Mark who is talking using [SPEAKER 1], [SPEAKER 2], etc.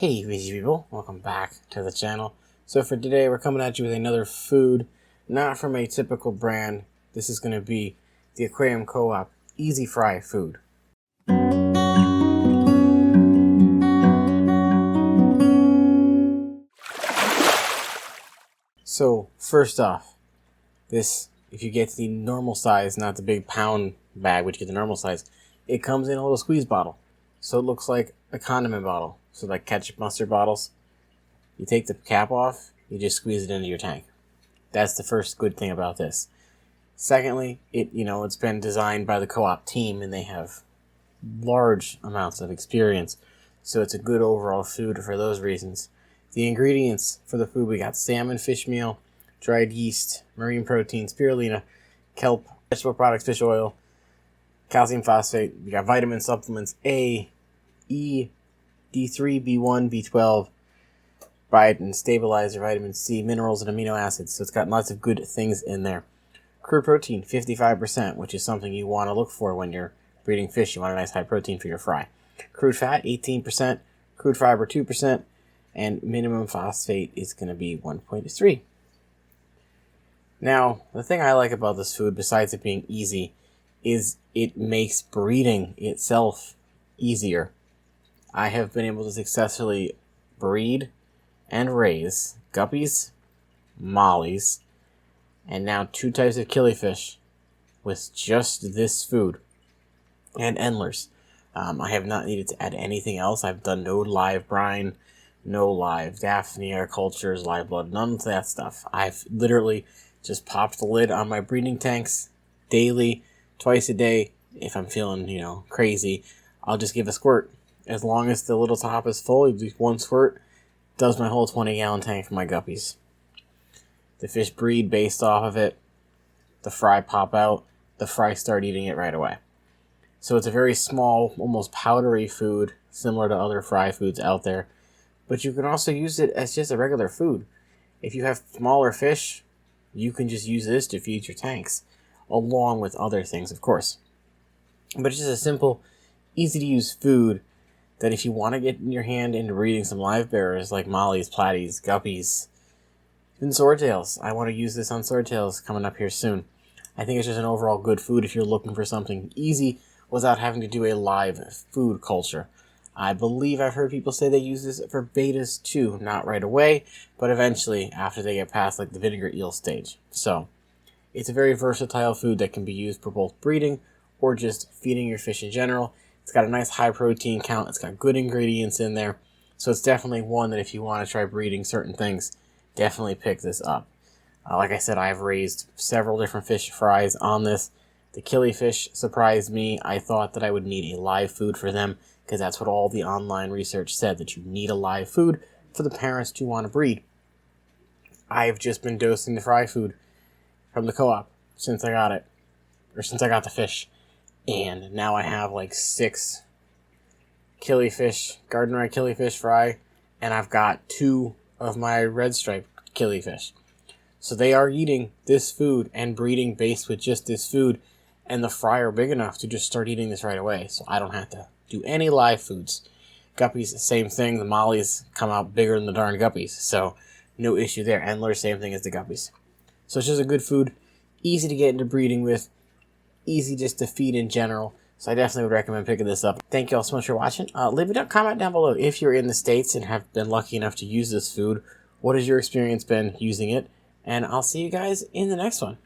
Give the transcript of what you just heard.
[SPEAKER 1] Hey busy people, welcome back to the channel. So for today we're coming at you with another food, not from a typical brand. This is going to be the Aquarium Co-op Easy Fry food. So first off, this, if you get the normal size, not the big pound bag, which you get the normal size, it comes in a little squeeze bottle. So it looks like a condiment bottle. So like ketchup, mustard bottles. You take the cap off, you just squeeze it into your tank. That's the first good thing about this. Secondly, it's been designed by the co-op team and they have large amounts of experience. So it's a good overall food for those reasons. The ingredients for the food, we got salmon fish meal, dried yeast, marine protein, spirulina, kelp, vegetable products, fish oil, calcium phosphate. We got vitamin supplements A, E, D3, B1, B12, biotin stabilizer, vitamin C, minerals, and amino acids. So it's got lots of good things in there. Crude protein, 55%, which is something you want to look for when you're breeding fish. You want a nice high protein for your fry. Crude fat, 18%. Crude fiber, 2%. And minimum phosphate is going to be 1.3. Now, the thing I like about this food, besides it being easy, is it makes breeding itself easier. I have been able to successfully breed and raise guppies, mollies, and now 2 types of killifish with just this food, and endlers. I have not needed to add anything else. I've done no live brine, no live Daphnia cultures, live blood, none of that stuff. I've literally just popped the lid on my breeding tanks daily, twice a day. If I'm feeling, crazy, I'll just give a squirt. As long as the little top is full, just one squirt does my whole 20-gallon tank for my guppies. The fish breed based off of it. The fry pop out. The fry start eating it right away. So it's a very small, almost powdery food, similar to other fry foods out there. But you can also use it as just a regular food. If you have smaller fish, you can just use this to feed your tanks, along with other things, of course. But it's just a simple, easy-to-use food that if you want to get your hand into breeding some live bearers like mollies, platies, guppies, even swordtails. I want to use this on swordtails coming up here soon. I think it's just an overall good food if you're looking for something easy without having to do a live food culture. I believe I've heard people say they use this for betas too, not right away, but eventually after they get past like the vinegar eel stage. So it's a very versatile food that can be used for both breeding or just feeding your fish in general. It's got a nice high protein count. It's got good ingredients in there. So it's definitely one that if you want to try breeding certain things, definitely pick this up. Like I said, I've raised several different fish fries on this. The killifish surprised me. I thought that I would need a live food for them because that's what all the online research said, that you need a live food for the parents to want to breed. I've just been dosing the fry food from the co-op since I got it, or since I got the fish. And now I have like 6 killifish, garden rye killifish fry, and I've got 2 of my red stripe killifish. So they are eating this food and breeding based with just this food, and the fry are big enough to just start eating this right away. So I don't have to do any live foods. Guppies, same thing. The mollies come out bigger than the darn guppies, so no issue there. Endler, same thing as the guppies. So it's just a good food, easy to get into breeding with, easy just to feed in general. So I definitely would recommend picking this up. Thank you all so much for watching. Leave a comment down below if you're in the States and have been lucky enough to use this food. What has your experience been using it? And I'll see you guys in the next one.